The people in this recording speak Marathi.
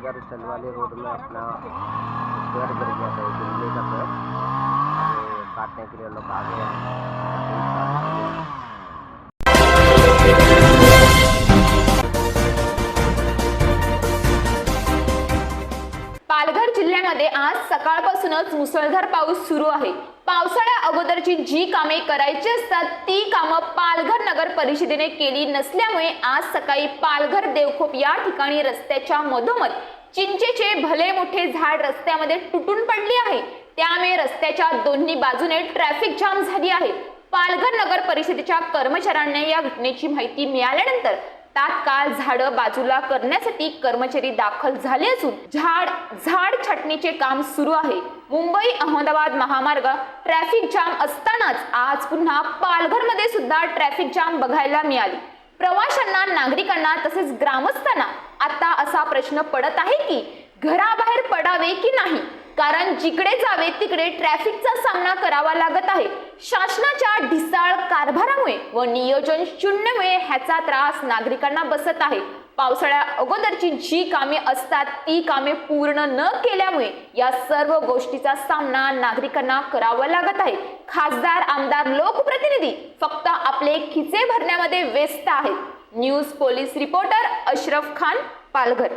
पालघर चंदवाली रोड में अपना पेड़ गिर गया था, गिरने का पेड़ काटने के लिए लोग आ गए हैं। पालघर जिल्ह्यामध्ये आज सकाळपासूनच मुसळधार पाऊस सुरू आहे। पावसाळ्या अगोदरची जी कामे करायची असतात ती कामं पालघर नगर परिषदेने केली नसल्यामुळे आज सकाळी पालघर देवखोप या ठिकाणी रस्त्याच्या मधोमध चिंचेचे भले मोठे झाड रस्त्यामध्ये तुटून पडले आहे। त्यामुळे रस्त्याच्या दोन्ही बाजूने ट्रॅफिक जाम झाली आहे। पालघर नगर परिषदेच्या कर्मचाऱ्यांना या घटनेची माहिती मिळाल्यानंतर तात्काळ झाडं बाजूला करण्यासाठी कर्मचारी दाखल झाले असून झाड छाटणीचे काम सुरू आहे। मुंबई अहमदाबाद महामार्ग ट्रॅफिक जाम असतानाच आज पुन्हा पालघरमध्ये सुद्धा ट्रॅफिक जाम बघायला मिळाली। प्रवाशांना, नागरिकांना तसेच ग्रामस्थांना आता असा प्रश्न पडत आहे की घराबाहेर पडावे की नाही, कारण जिकडे जावे तिकडे ट्रॅफिकचा सामना करावा लागत आहे। शासनाच्या ढिसाळ कारभारामुळे व नियोजन शून्यमुळे ह्याचा त्रास नागरिकांना बसत आहे। पावसाळ्या अगोदरची जी कामे असतात ती कामे पूर्ण न केल्यामुळे या सर्व गोष्टीचा सामना नागरिकांना करावा लागत आहे। खासदार, आमदार, लोकप्रतिनिधी फक्त आपले खिसे भरण्यामध्ये व्यस्त आहेत। News police reporter Ashraf Khan, Palghar.